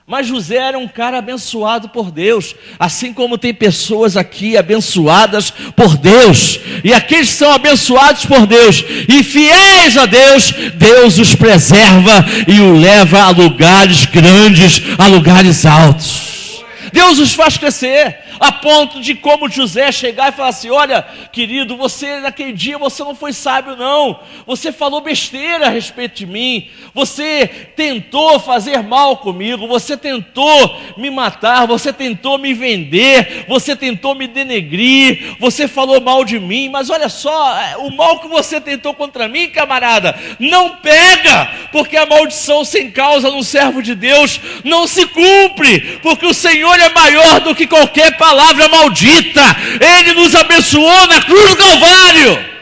Mas José era um cara abençoado por Deus, assim como tem pessoas aqui abençoadas por Deus, e aqueles que são abençoados por Deus e fiéis a Deus, Deus os preserva e os leva a lugares grandes, a lugares altos. Deus os faz crescer, a ponto de, como José, chegar e falar assim: olha, querido, você naquele dia você não foi sábio não, você falou besteira a respeito de mim, você tentou fazer mal comigo, você tentou me matar, você tentou me vender, você tentou me denegrir, você falou mal de mim, mas olha só, o mal que você tentou contra mim, camarada, não pega, porque a maldição sem causa no servo de Deus não se cumpre, porque o Senhor é maior do que qualquer palavra maldita. Ele nos abençoou na cruz do Calvário.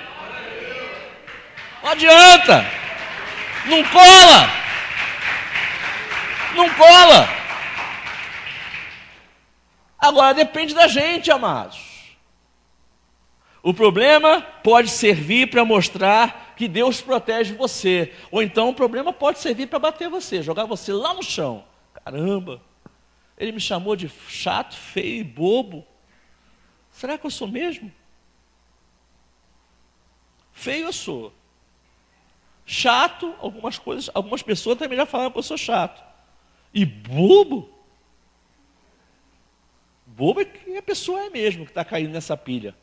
Não adianta, não cola, não cola. Agora depende da gente, amados. O problema pode servir para mostrar que Deus protege você, ou então o problema pode servir para bater você, jogar você lá no chão. Caramba, ele me chamou de chato, feio e bobo. Será que eu sou mesmo? Feio eu sou. Chato, algumas pessoas também já falaram que eu sou chato. E bobo? Bobo é que a pessoa é mesmo que está caindo nessa pilha.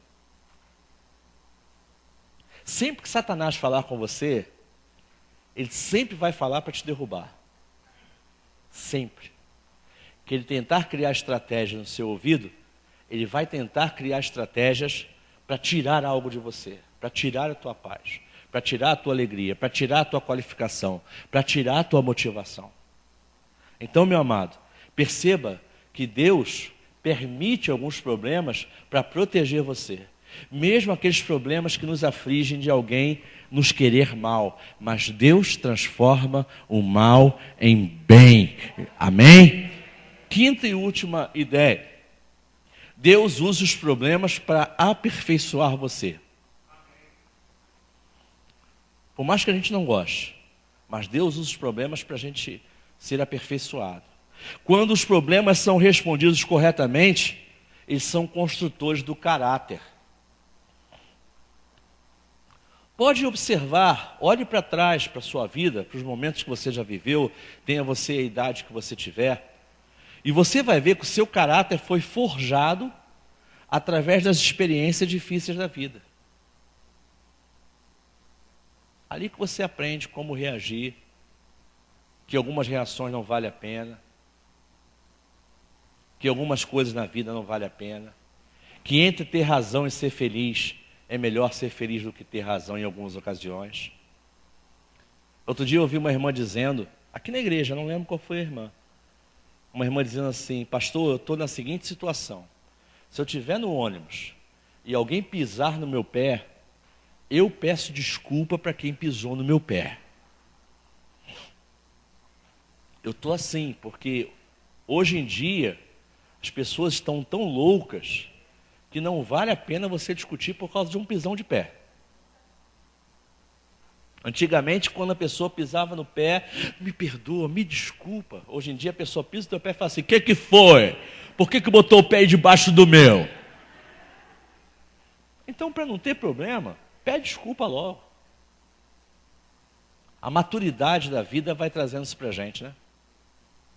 Sempre que Satanás falar com você, ele sempre vai falar para te derrubar. Sempre. Que ele tentar criar estratégia no seu ouvido, ele vai tentar criar estratégias para tirar algo de você, para tirar a tua paz, para tirar a tua alegria, para tirar a tua qualificação, para tirar a tua motivação. Então, meu amado, perceba que Deus permite alguns problemas para proteger você. Mesmo aqueles problemas que nos afligem de alguém nos querer mal, mas Deus transforma o mal em bem. Amém? Quinta e última ideia: Deus usa os problemas para aperfeiçoar você. Por mais que a gente não goste, mas Deus usa os problemas para a gente ser aperfeiçoado. Quando os problemas são respondidos corretamente, eles são construtores do caráter. Pode observar, olhe para trás, para a sua vida, para os momentos que você já viveu, tenha você a idade que você tiver, e você vai ver que o seu caráter foi forjado através das experiências difíceis da vida. Ali que você aprende como reagir, que algumas reações não valem a pena, que algumas coisas na vida não valem a pena, que entre ter razão e ser feliz, é melhor ser feliz do que ter razão em algumas ocasiões. Outro dia eu ouvi uma irmã dizendo, aqui na igreja, não lembro qual foi a irmã, uma irmã dizendo assim: pastor, eu estou na seguinte situação, se eu estiver no ônibus e alguém pisar no meu pé, eu peço desculpa para quem pisou no meu pé. Eu estou assim, porque hoje em dia as pessoas estão tão loucas que não vale a pena você discutir por causa de um pisão de pé. Antigamente, quando a pessoa pisava no pé, me perdoa, me desculpa. Hoje em dia a pessoa pisa no teu pé e fala assim: o que foi? Por que botou o pé debaixo do meu? Então, para não ter problema, pede desculpa logo. A maturidade da vida vai trazendo isso para a gente, né?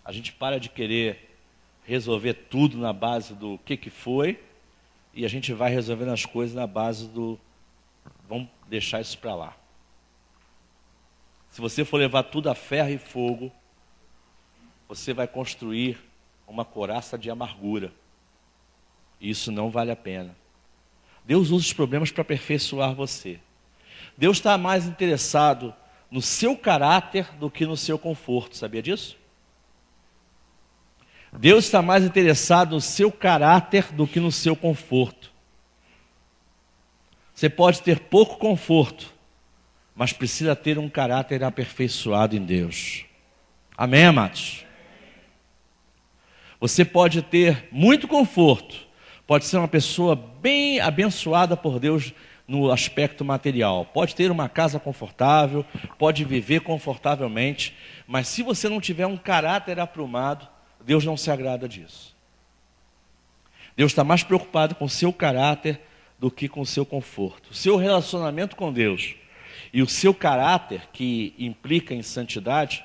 A gente para de querer resolver tudo na base do que foi, e a gente vai resolvendo as coisas na base do vamos deixar isso para lá. Se você for levar tudo a ferro e fogo, você vai construir uma coraça de amargura. E isso não vale a pena. Deus usa os problemas para aperfeiçoar você. Deus está mais interessado no seu caráter do que no seu conforto, sabia disso? Deus está mais interessado no seu caráter do que no seu conforto. Você pode ter pouco conforto, mas precisa ter um caráter aperfeiçoado em Deus. Amém, amados? Você pode ter muito conforto, pode ser uma pessoa bem abençoada por Deus no aspecto material, pode ter uma casa confortável, pode viver confortavelmente, mas se você não tiver um caráter aprumado, Deus não se agrada disso. Deus está mais preocupado com o seu caráter do que com o seu conforto. O seu relacionamento com Deus e o seu caráter, que implica em santidade,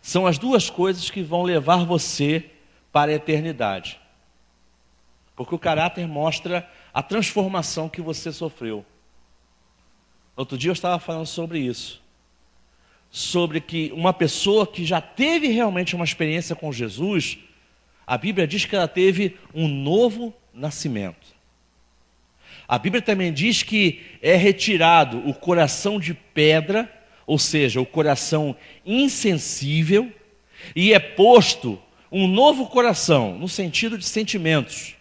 são as duas coisas que vão levar você para a eternidade. Porque o caráter mostra a transformação que você sofreu. Outro dia eu estava falando sobre isso. Sobre que uma pessoa que já teve realmente uma experiência com Jesus, a Bíblia diz que ela teve um novo nascimento. A Bíblia também diz que é retirado o coração de pedra, ou seja, o coração insensível, e é posto um novo coração, no sentido de sentimentos.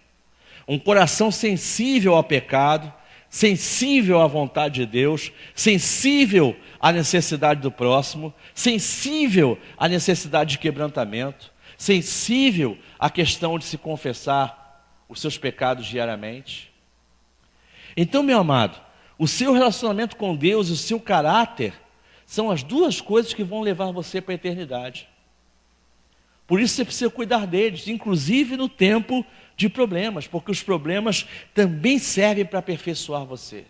Um coração sensível ao pecado, sensível à vontade de Deus, sensível à necessidade do próximo, sensível à necessidade de quebrantamento, sensível à questão de se confessar os seus pecados diariamente. Então, meu amado, o seu relacionamento com Deus e o seu caráter são as duas coisas que vão levar você para a eternidade. Por isso você precisa cuidar deles, inclusive no tempo de problemas, porque os problemas também servem para aperfeiçoar você.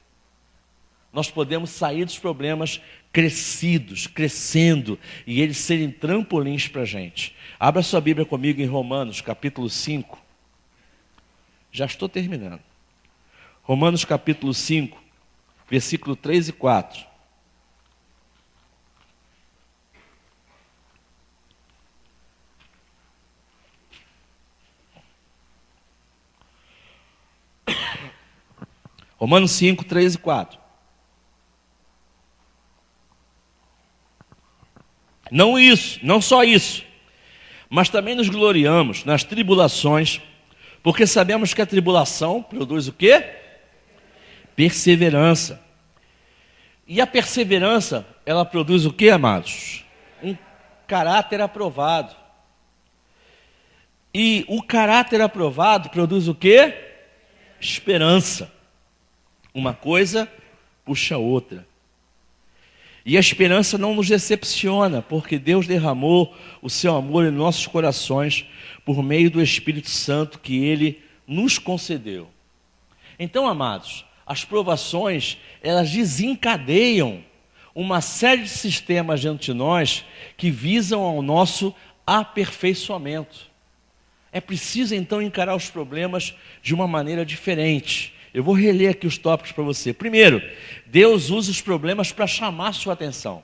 Nós podemos sair dos problemas crescendo, e eles serem trampolins para a gente. Abra sua Bíblia comigo em Romanos, capítulo 5. Já estou terminando. Romanos, capítulo 5, versículo 3 e 4. Romanos 5, 3 e 4. Não só isso, mas também nos gloriamos nas tribulações, porque sabemos que a tribulação produz o quê? Perseverança. E a perseverança, ela produz o quê, amados? Um caráter aprovado. E o caráter aprovado produz o quê? Esperança. Uma coisa puxa a outra. E a esperança não nos decepciona, porque Deus derramou o seu amor em nossos corações por meio do Espírito Santo que Ele nos concedeu. Então, amados, as provações, elas desencadeiam uma série de sistemas diante de nós que visam ao nosso aperfeiçoamento. É preciso, então, encarar os problemas de uma maneira diferente. Eu vou reler aqui os tópicos para você. Primeiro, Deus usa os problemas para chamar a sua atenção.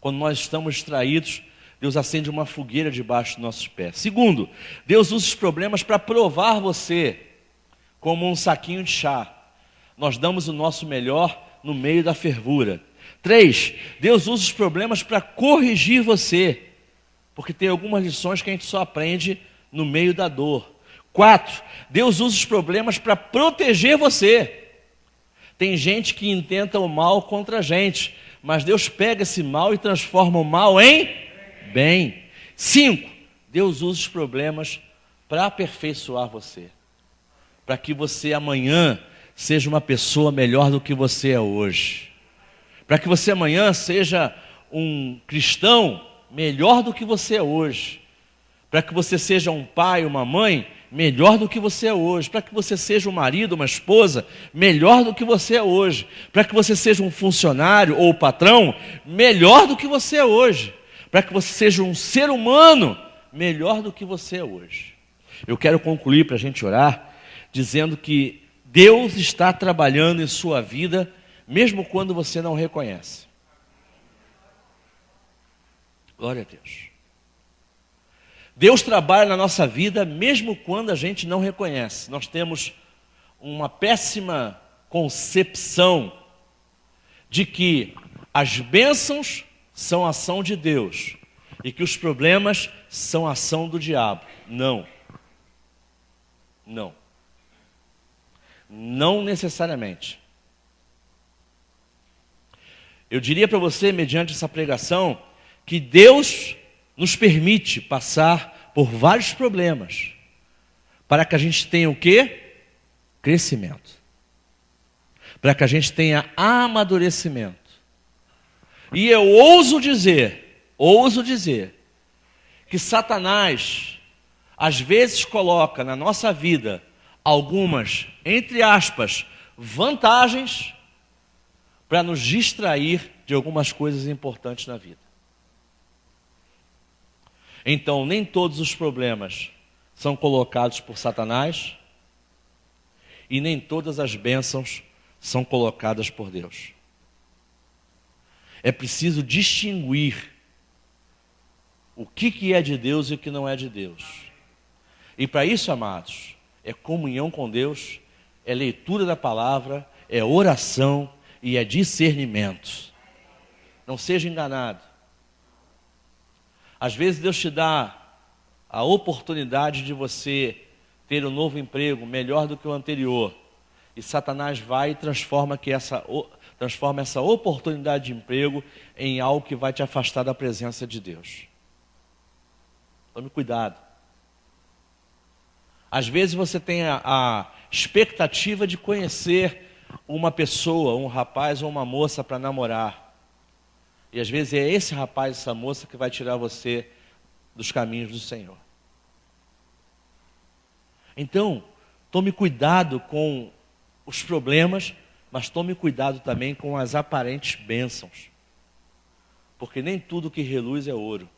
Quando nós estamos distraídos, Deus acende uma fogueira debaixo dos nossos pés. Segundo, Deus usa os problemas para provar você, como um saquinho de chá. Nós damos o nosso melhor no meio da fervura. 3, Deus usa os problemas para corrigir você, porque tem algumas lições que a gente só aprende no meio da dor. 4, Deus usa os problemas para proteger você. Tem gente que intenta o mal contra a gente, mas Deus pega esse mal e transforma o mal em bem. 5, Deus usa os problemas para aperfeiçoar você, para que você amanhã seja uma pessoa melhor do que você é hoje, para que você amanhã seja um cristão melhor do que você é hoje, para que você seja um pai, uma mãe melhor do que você é hoje, para que você seja um marido, uma esposa melhor do que você é hoje, para que você seja um funcionário ou patrão melhor do que você é hoje, para que você seja um ser humano melhor do que você é hoje. Eu quero concluir para a gente orar dizendo que Deus está trabalhando em sua vida, mesmo quando você não reconhece. Glória a Deus. Deus trabalha na nossa vida, mesmo quando a gente não reconhece. Nós temos uma péssima concepção de que as bênçãos são ação de Deus e que os problemas são ação do diabo. Não. Não. Não necessariamente. Eu diria para você, mediante essa pregação, que Deus nos permite passar por vários problemas para que a gente tenha o quê? Crescimento. Para que a gente tenha amadurecimento. E eu ouso dizer, que Satanás, às vezes coloca na nossa vida algumas, entre aspas, vantagens para nos distrair de algumas coisas importantes na vida. Então, nem todos os problemas são colocados por Satanás e nem todas as bênçãos são colocadas por Deus. É preciso distinguir o que é de Deus e o que não é de Deus. E para isso, amados, é comunhão com Deus, é leitura da palavra, é oração e é discernimento. Não seja enganado. Às vezes Deus te dá a oportunidade de você ter um novo emprego melhor do que o anterior. E Satanás vai e transforma essa oportunidade de emprego em algo que vai te afastar da presença de Deus. Tome cuidado. Às vezes você tem a expectativa de conhecer uma pessoa, um rapaz ou uma moça para namorar. E às vezes é esse rapaz, essa moça que vai tirar você dos caminhos do Senhor. Então, tome cuidado com os problemas, mas tome cuidado também com as aparentes bênçãos. Porque nem tudo que reluz é ouro.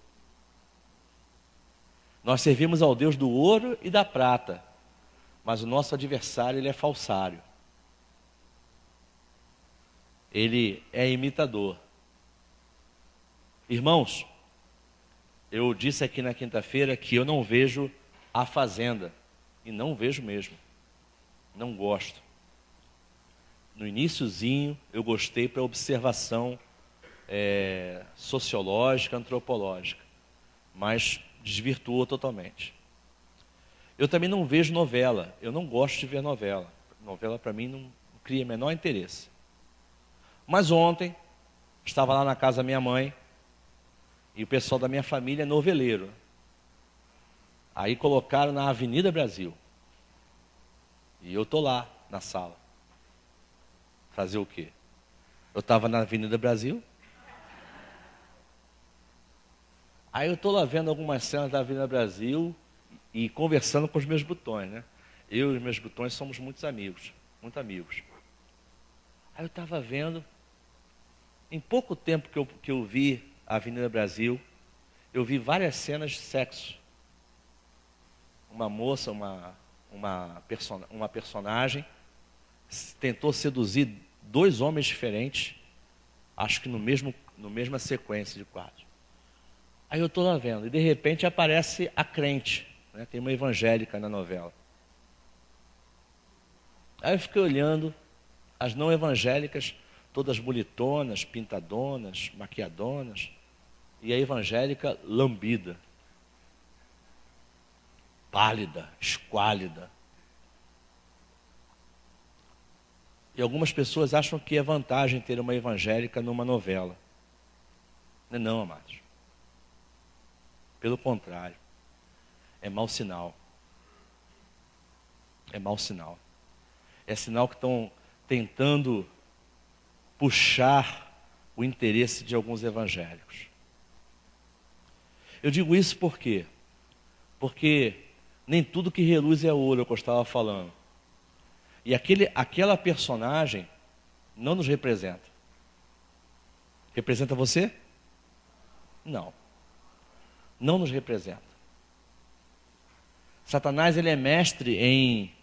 Nós servimos ao Deus do ouro e da prata, mas o nosso adversário, ele é falsário. Ele é imitador. Irmãos, eu disse aqui na quinta-feira que eu não vejo A Fazenda, e não vejo mesmo, não gosto. No iniciozinho eu gostei para observação sociológica, antropológica, mas desvirtuou totalmente. Eu também não vejo novela, eu não gosto de ver novela. Novela para mim não cria menor interesse. Mas ontem, estava lá na casa da minha mãe, e o pessoal da minha família é noveleiro. Aí colocaram na Avenida Brasil. E eu estou lá, na sala. Fazer o quê? Eu estava na Avenida Brasil. Aí eu estou lá vendo algumas cenas da Avenida Brasil e conversando com os meus botões, né? Eu e os meus botões somos muitos amigos, muito amigos. Aí eu estava vendo, em pouco tempo que eu vi a Avenida Brasil, eu vi várias cenas de sexo. Uma moça, uma personagem, tentou seduzir dois homens diferentes, acho que no mesma sequência de quadros. Aí eu estou lá vendo, e de repente aparece a crente, né? Tem uma evangélica na novela. Aí eu fiquei olhando as não evangélicas, todas bonitonas, pintadonas, maquiadonas, e a evangélica lambida, pálida, esquálida. E algumas pessoas acham que é vantagem ter uma evangélica numa novela. Não, amados. Pelo contrário, é mau sinal. É mau sinal. É sinal que estão tentando puxar o interesse de alguns evangélicos. Eu digo isso por quê? Porque nem tudo que reluz é ouro, é o que eu estava falando. E aquela personagem não nos representa. Representa você? Não. Não nos representa. Satanás, ele é mestre em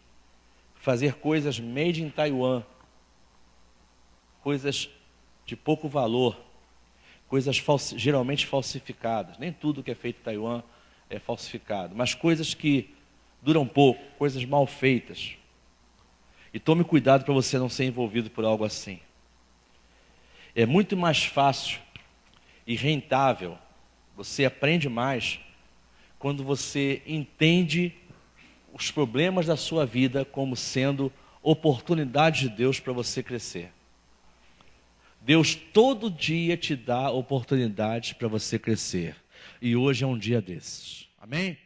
fazer coisas made in Taiwan, coisas de pouco valor, coisas geralmente falsificadas. Nem tudo que é feito em Taiwan é falsificado, mas coisas que duram pouco, coisas mal feitas. E tome cuidado para você não ser envolvido por algo assim. É muito mais fácil e rentável, você aprende mais quando você entende os problemas da sua vida como sendo oportunidades de Deus para você crescer. Deus todo dia te dá oportunidades para você crescer. E hoje é um dia desses. Amém?